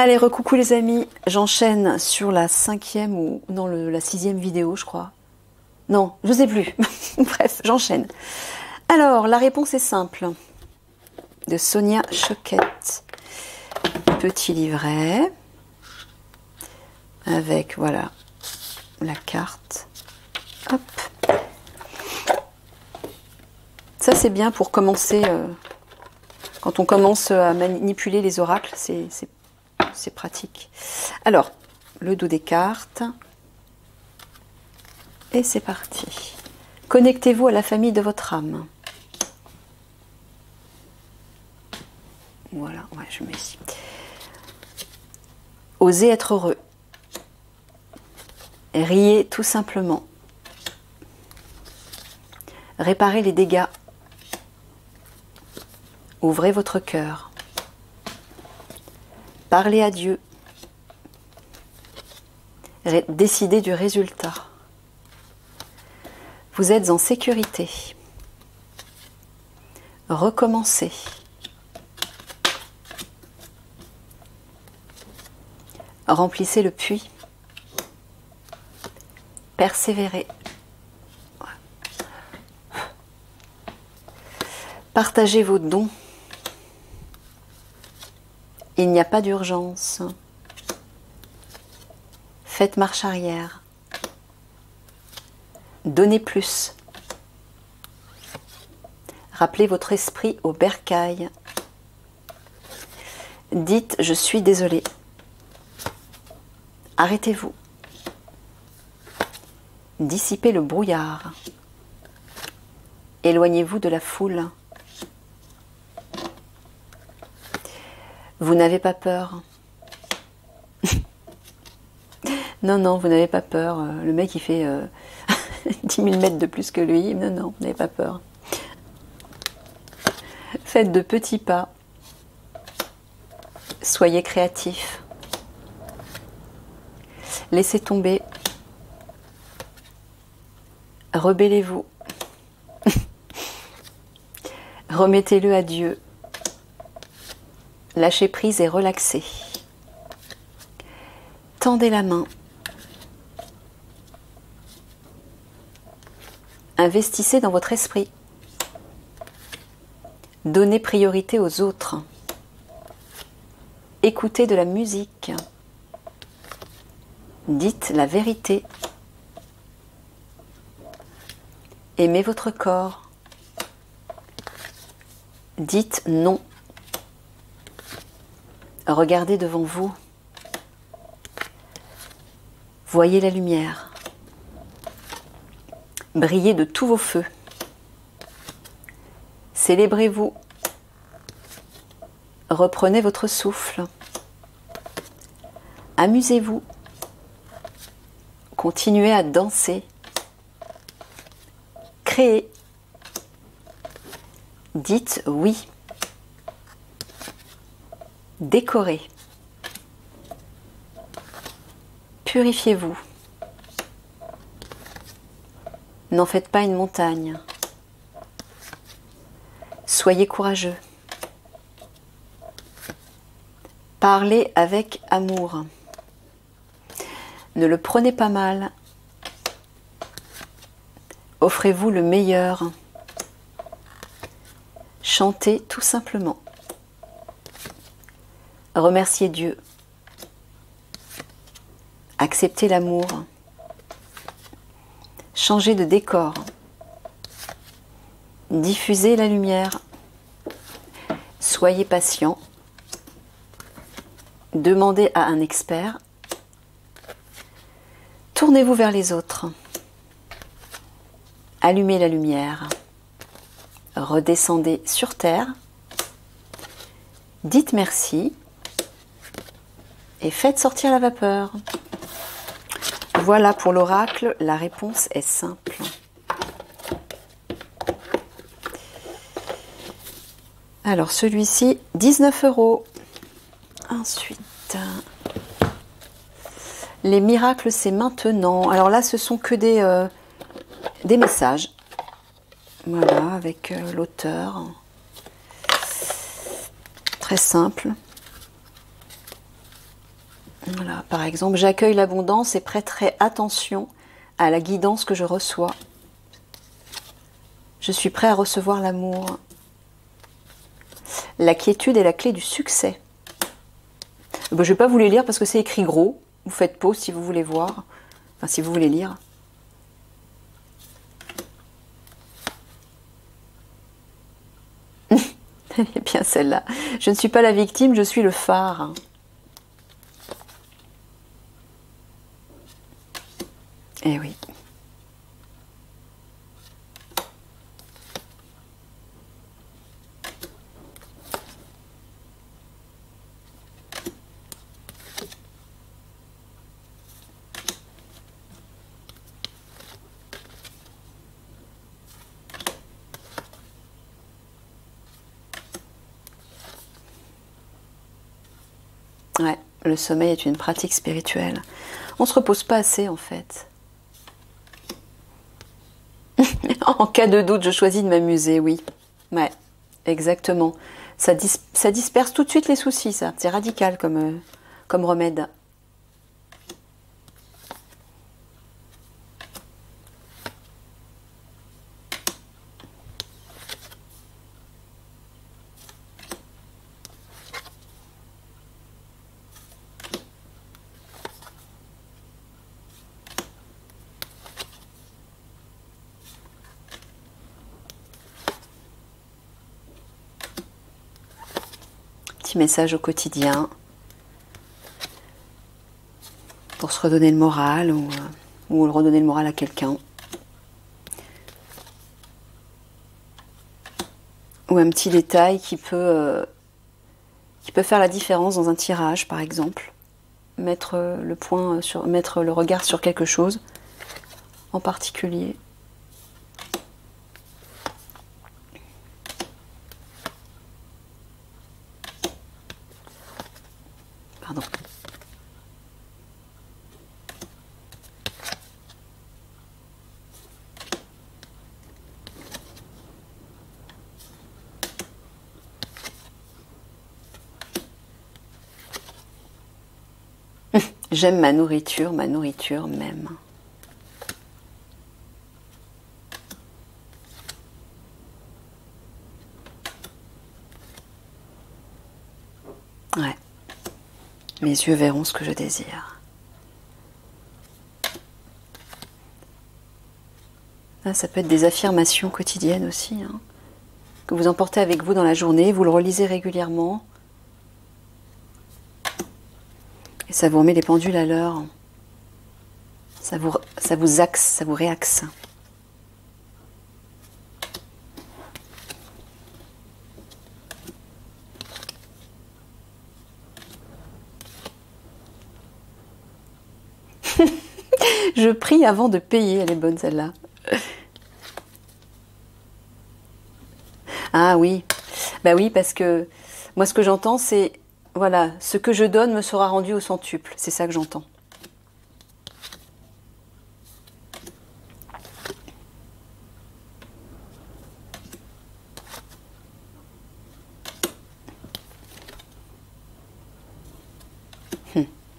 Allez, recoucou les amis, j'enchaîne sur la 5e ou non, la 6e vidéo, je crois. Non, je sais plus. Bref, j'enchaîne. Alors, la réponse est simple. De Sonia Choquette. Petit livret. Avec, voilà, la carte. Hop. Ça, c'est bien pour commencer. Quand on commence à manipuler les oracles, c'est pratique. Alors, le dos des cartes. Et c'est parti. Connectez-vous à la famille de votre âme. Voilà, ouais, je mets ici. Osez être heureux. Riez tout simplement. Réparez les dégâts. Ouvrez votre cœur. Parlez à Dieu. Décidez du résultat. Vous êtes en sécurité. Recommencez. Remplissez le puits. Persévérez. Partagez vos dons. Il n'y a pas d'urgence. Faites marche arrière. Donnez plus. Rappelez votre esprit au bercail. Dites « Je suis désolé ». Arrêtez-vous. Dissipez le brouillard. Éloignez-vous de la foule. Vous n'avez pas peur. Non, non, vous n'avez pas peur. Le mec, il fait 10 000 mètres de plus que lui. Non, non, vous n'avez pas peur. Faites de petits pas. Soyez créatifs. Laissez tomber. Rebellez-vous. Remettez-le à Dieu. Lâchez prise et relaxez. Tendez la main. Investissez dans votre esprit. Donnez priorité aux autres. Écoutez de la musique. Dites la vérité. Aimez votre corps. Dites non. Regardez devant vous. Voyez la lumière. Brillez de tous vos feux. Célébrez-vous. Reprenez votre souffle. Amusez-vous. Continuez à danser. Créez. Dites oui. Décorez. Purifiez-vous. N'en faites pas une montagne. Soyez courageux. Parlez avec amour. Ne le prenez pas mal. Offrez-vous le meilleur. Chantez tout simplement. Remerciez Dieu. Acceptez l'amour. Changez de décor. Diffusez la lumière. Soyez patient. Demandez à un expert. Tournez-vous vers les autres. Allumez la lumière. Redescendez sur terre. Dites merci. Et faites sortir la vapeur. Voilà pour l'oracle, la réponse est simple. Alors celui-ci, 19 €. Ensuite, les miracles, c'est maintenant. Alors là, ce sont que des messages. Voilà, avec l'auteur. Très simple. Voilà, par exemple, j'accueille l'abondance et prêterai attention à la guidance que je reçois. Je suis prêt à recevoir l'amour. La quiétude est la clé du succès. Bon, je ne vais pas vous les lire parce que c'est écrit gros. Vous faites pause si vous voulez voir. Enfin, si vous voulez lire. Elle est bien celle-là. Je ne suis pas la victime, je suis le phare. Eh oui. Ouais, le sommeil est une pratique spirituelle. On se repose pas assez en fait. En cas de doute, je choisis de m'amuser, oui. Ouais, exactement. Ça disperse tout de suite les soucis, ça. C'est radical comme remède. Petit message au quotidien pour se redonner le moral ou redonner le moral à quelqu'un. Ou un petit détail qui peut faire la différence dans un tirage, par exemple. Mettre mettre le regard sur quelque chose en particulier. Pardon. J'aime ma nourriture m'aime. Ouais. Mes yeux verront ce que je désire. Là, ça peut être des affirmations quotidiennes aussi, hein, que vous emportez avec vous dans la journée, vous le relisez régulièrement. Et ça vous remet les pendules à l'heure. Ça vous axe, ça vous réaxe. Je prie avant de payer, elle est bonne celle-là. Ah oui, bah oui, parce que moi ce que j'entends c'est, voilà, ce que je donne me sera rendu au centuple, c'est ça que j'entends.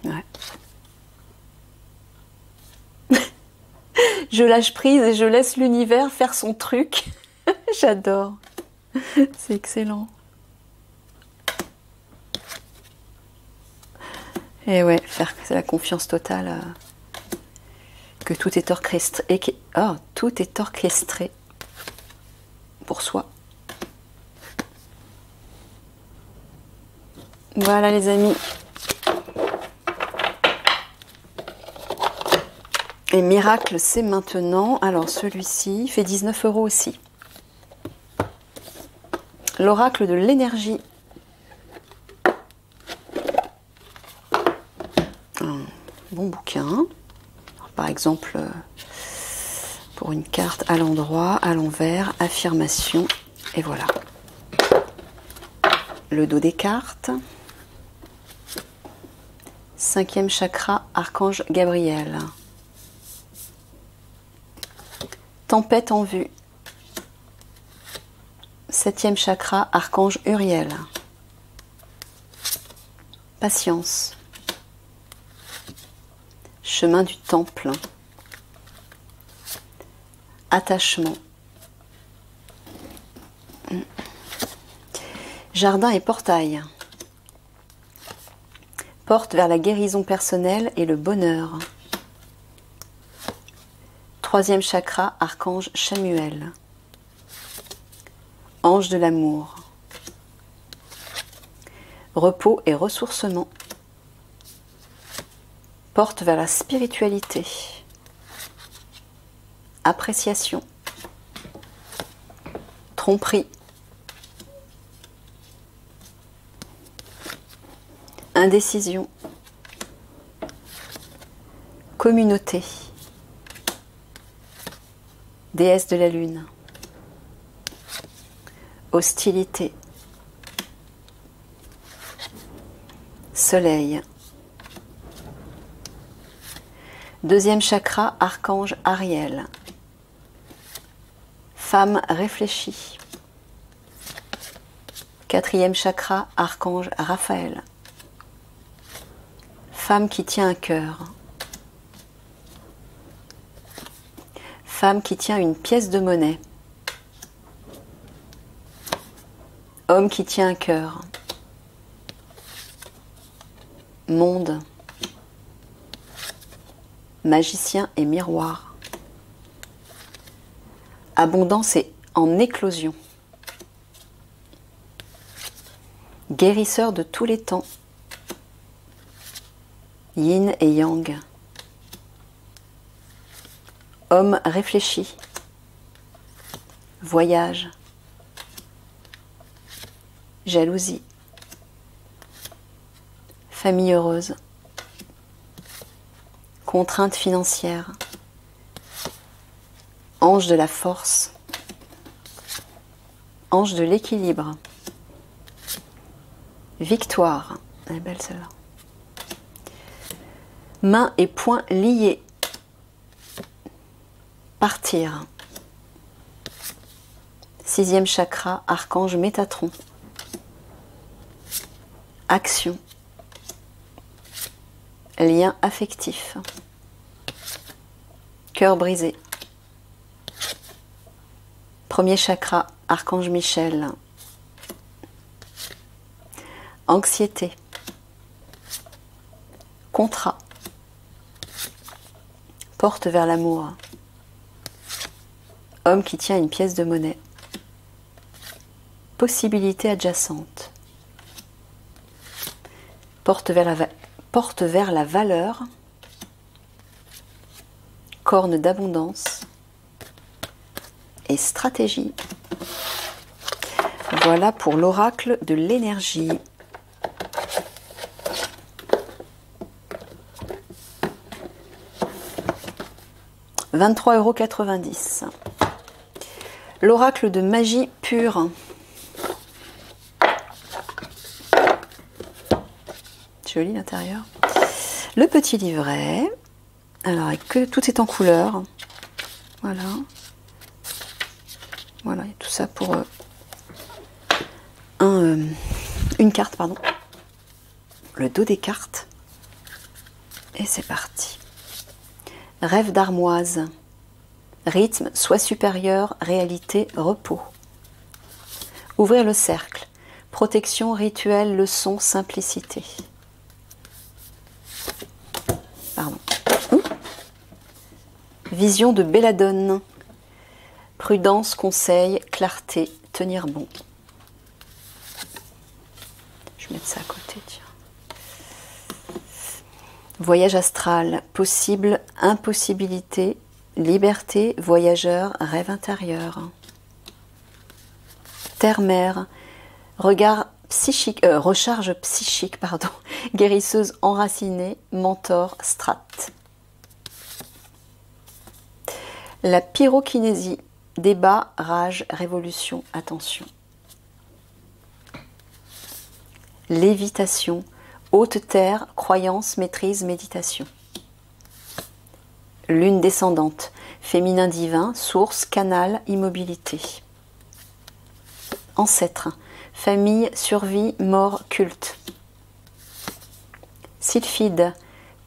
Ouais. Je lâche prise et je laisse l'univers faire son truc. J'adore. C'est excellent. Et ouais, c'est la confiance totale que tout est orchestré. Tout est orchestré pour soi. Voilà les amis. Et miracle, c'est maintenant. Alors celui-ci fait 19 € aussi. L'oracle de l'énergie. Un bon bouquin. Alors, par exemple, pour une carte à l'endroit, à l'envers, affirmation. Et voilà. Le dos des cartes. 5e chakra, archange Gabriel. Tempête en vue. 7e chakra, archange Uriel. Patience. chemin du temple, attachement, jardin et portail, porte vers la guérison personnelle et le bonheur. Troisième chakra, archange Chamuel, ange de l'amour, repos et ressourcement, porte vers la spiritualité, appréciation, tromperie, indécision, communauté, déesse de la lune, hostilité, soleil. Deuxième chakra, archange Ariel, femme réfléchie. Quatrième chakra, archange Raphaël, femme qui tient un cœur. Femme qui tient une pièce de monnaie. Homme qui tient un cœur. Monde. Magicien et miroir. Abondance et en éclosion. Guérisseur de tous les temps. Yin et yang. Homme réfléchi. Voyage. Jalousie. Famille heureuse. Contrainte financière. Ange de la force. Ange de l'équilibre. Victoire. Elle est belle celle-là. Mains et poings liés. Partir. Sixième chakra, archange Métatron. Action. Lien affectif. Cœur brisé. Premier chakra, archange Michel. Anxiété. Contrat. Porte vers l'amour. Homme qui tient une pièce de monnaie. Possibilité adjacente. Porte vers la valeur. Corne d'abondance. Et stratégie. Voilà pour l'oracle de l'énergie. €23,90. L'oracle de magie pure. Joli l'intérieur. Le petit livret. Alors, tout est en couleur. Voilà. Voilà, et tout ça pour une carte, pardon. Le dos des cartes. Et c'est parti. Rêve d'armoise. Rythme, soi supérieur, réalité, repos. Ouvrir le cercle. Protection, rituel, leçon, simplicité. Pardon. Vision de Belladone. Prudence, conseil, clarté, tenir bon. Je vais mettre ça à côté, tiens. Voyage astral, possible, impossibilité, liberté, voyageur, rêve intérieur. Terre-mer, regard psychique, recharge psychique, pardon, guérisseuse enracinée, mentor, strate. La pyrokinésie, débat, rage, révolution, attention. Lévitation, haute terre, croyance, maîtrise, méditation. Lune descendante, féminin divin, source, canal, immobilité. Ancêtre, famille, survie, mort, culte. Sylphide,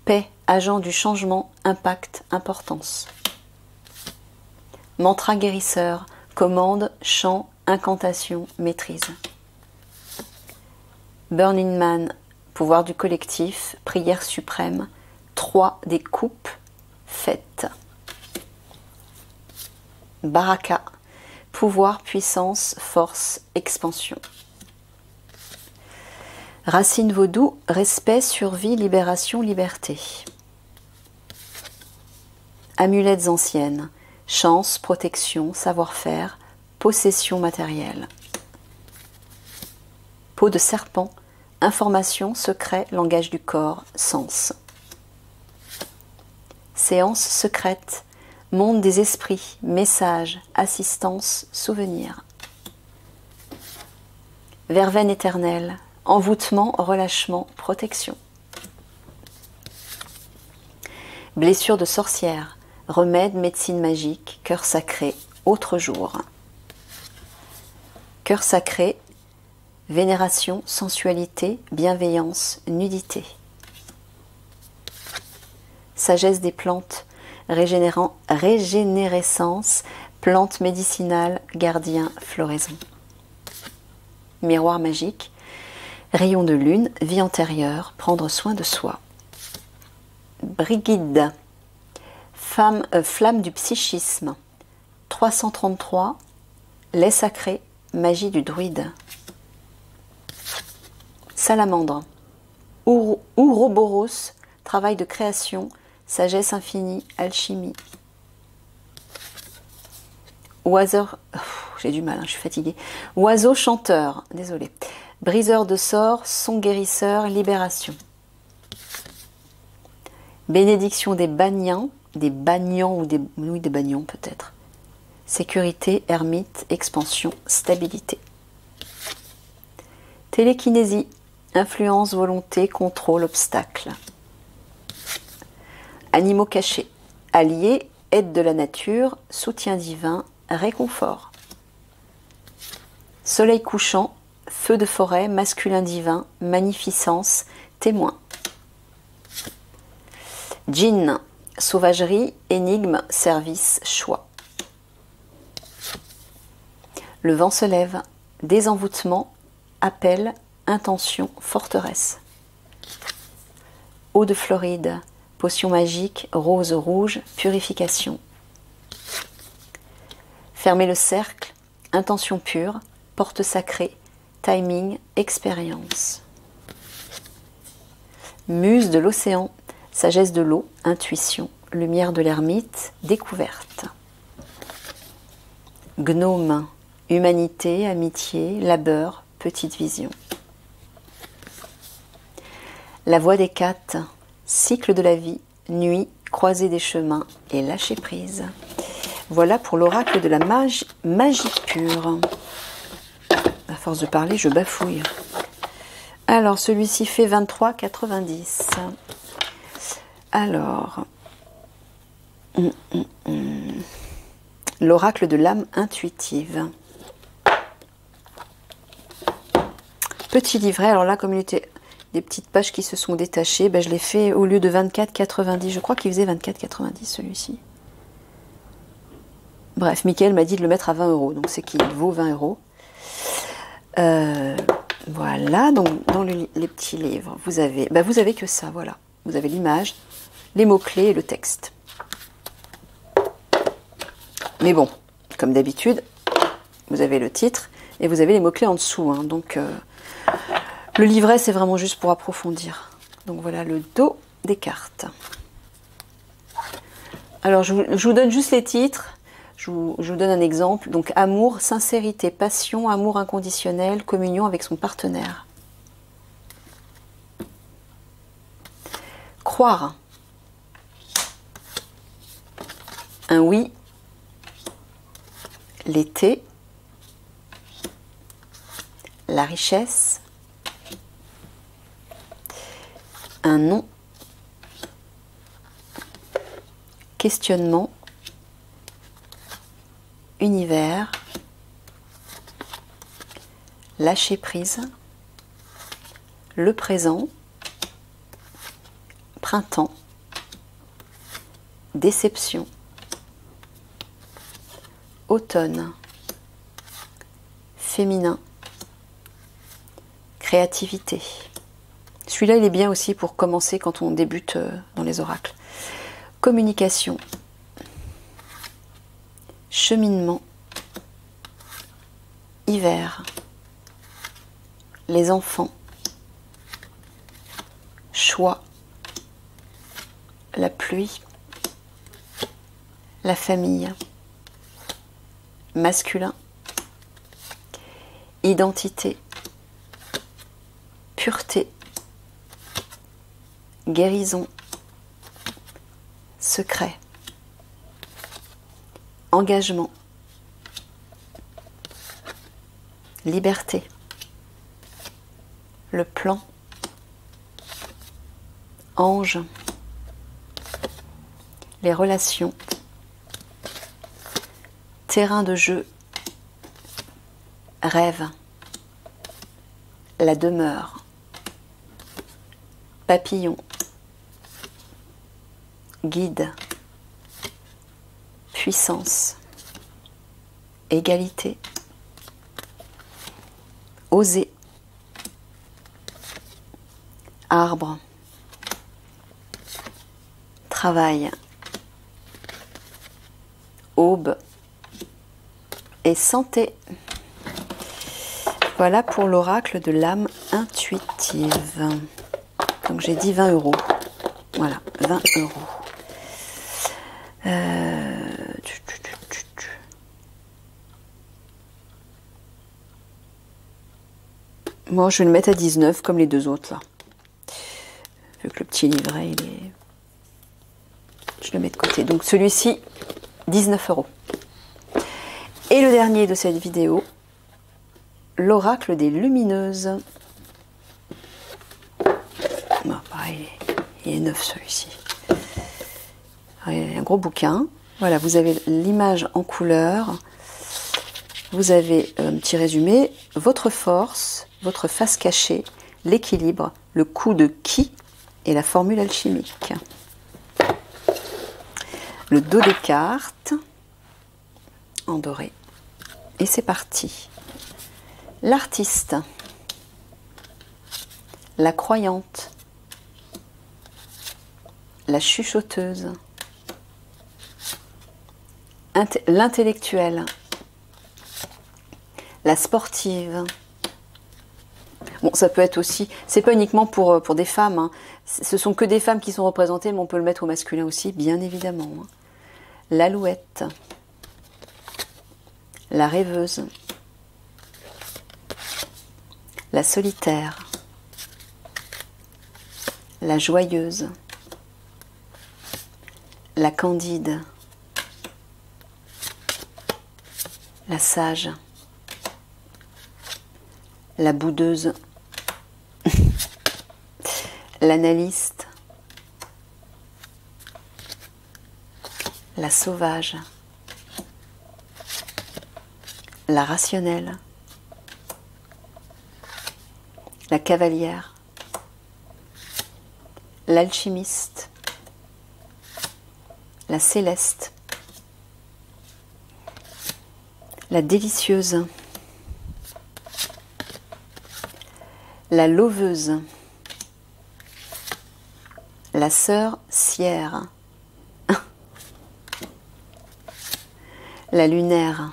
paix, agent du changement, impact, importance. Mantra guérisseur, commande, chant, incantation, maîtrise. Burning Man, pouvoir du collectif, prière suprême, 3 des coupes, fête. Baraka, pouvoir, puissance, force, expansion. Racine vaudou, respect, survie, libération, liberté. Amulettes anciennes, chance, protection, savoir-faire, possession matérielle. Peau de serpent, information, secret, langage du corps, sens. Séance secrète, monde des esprits, message, assistance, souvenir. Verveine éternelle, envoûtement, relâchement, protection. Blessure de sorcière, remède, médecine magique, cœur sacré, autre jour. Cœur sacré, vénération, sensualité, bienveillance, nudité. Sagesse des plantes, régénérescence, plantes médicinales, gardien, floraison. Miroir magique, rayon de lune, vie antérieure, prendre soin de soi. Brigide, flamme du psychisme, 333, lait sacré, magie du druide. Salamandre, Ouroboros, travail de création, sagesse infinie, alchimie. Oiseau, j'ai du mal, je suis fatiguée. Oiseau chanteur, désolé. Briseur de sorts, son guérisseur, libération. Bénédiction des bagnants ou des bagnons peut-être. Sécurité, ermite, expansion, stabilité. Télékinésie, influence, volonté, contrôle, obstacle. Animaux cachés, alliés, aide de la nature, soutien divin, réconfort. Soleil couchant, feu de forêt, masculin divin, magnificence, témoin. Djinn, sauvagerie, énigme, service, choix. Le vent se lève, désenvoûtement, appel, intention, forteresse. Eau de Floride, potion magique, rose rouge, purification. Fermer le cercle, intention pure, porte sacrée, timing, expérience. Muse de l'océan, sagesse de l'eau, intuition, lumière de l'ermite, découverte. Gnome, humanité, amitié, labeur, petite vision. La voie des quatre, cycle de la vie, nuit, croisée des chemins et lâcher prise. Voilà pour l'oracle de la magie pure. À force de parler, je bafouille. Alors, celui-ci fait 23,90. Alors, l'oracle de l'âme intuitive. Petit livret, alors là, comme il était des petites pages qui se sont détachées, ben je l'ai fait au lieu de 24,90. Je crois qu'il faisait 24,90 celui-ci. Bref, Mickaël m'a dit de le mettre à 20 €, donc c'est qu'il vaut 20 €. Voilà, donc dans les petits livres, vous avez que ça, voilà. Vous avez l'image, les mots-clés et le texte. Mais bon, comme d'habitude, vous avez le titre et vous avez les mots-clés en dessous. Hein, donc, le livret, c'est vraiment juste pour approfondir. Donc voilà le dos des cartes. Alors, je vous donne juste les titres. Je vous donne un exemple. Donc, amour, sincérité, passion, amour inconditionnel, communion avec son partenaire. Croire. Un oui. L'été. La richesse. Un non. Questionnement. Univers. Lâcher prise. Le présent. printemps, déception, automne, féminin, créativité. Celui-là, il est bien aussi pour commencer quand on débute dans les oracles. Communication, cheminement, hiver, les enfants, choix, la pluie, la famille, masculin, identité, pureté, guérison, secret, engagement, liberté, le plan, ange, les relations, terrain de jeu, rêve, la demeure, papillon, guide, puissance, égalité, oser, arbre, travail, aube et santé. Voilà pour l'oracle de l'âme intuitive. Donc j'ai dit 20 €. Voilà, 20 €. Moi, je vais le mettre à 19 comme les deux autres là. Vu que le petit livret, il est... Je le mets de côté. Donc celui-ci, 19 €. Et le dernier de cette vidéo, l'oracle des lumineuses. Bon, pareil, il est neuf celui-ci. Un gros bouquin. Voilà, vous avez l'image en couleur. Vous avez un petit résumé. Votre force, votre face cachée, l'équilibre, le coup de qui et la formule alchimique. Le dos des cartes en doré. Et c'est parti. L'artiste, la croyante, la chuchoteuse, l'intellectuelle, la sportive. Bon, ça peut être aussi, c'est pas uniquement pour des femmes, hein. Ce sont que des femmes qui sont représentées, mais on peut le mettre au masculin aussi, bien évidemment. Hein. L'alouette, la rêveuse, la solitaire, la joyeuse, la candide, la sage, la boudeuse, l'analyste, la sauvage, la rationnelle, la cavalière, l'alchimiste, la céleste, la délicieuse, la lauveuse, la sœur Sierre, la lunaire,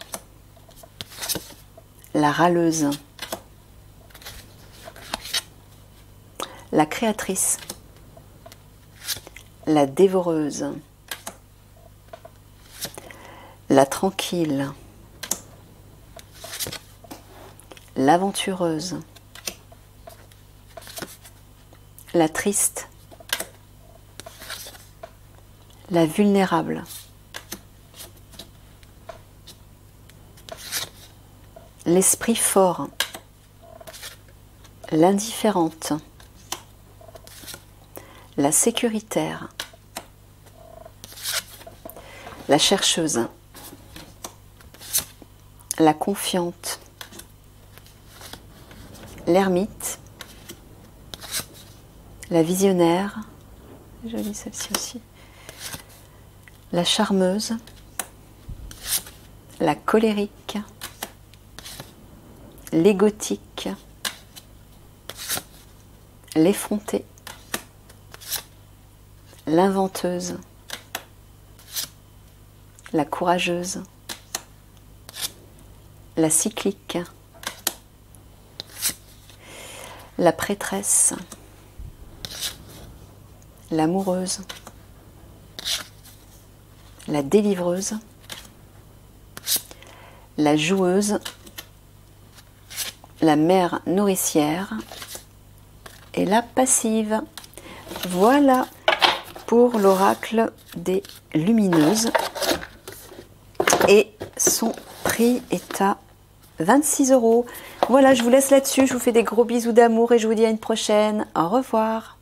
la râleuse, la créatrice, la dévoreuse, la tranquille, l'aventureuse, la triste, la vulnérable, l'esprit fort, l'indifférente, la sécuritaire, la chercheuse, la confiante, l'ermite, la visionnaire, Jolie celle-ci aussi. La charmeuse, la colérique, l'égotique, l'effrontée, l'inventeuse, la courageuse, la cyclique, la prêtresse, l'amoureuse, la délivreuse, la joueuse, la mère nourricière et la passive. Voilà pour l'oracle des lumineuses. Et son prix est à 26 €. Voilà, je vous laisse là-dessus. Je vous fais des gros bisous d'amour et je vous dis à une prochaine. Au revoir.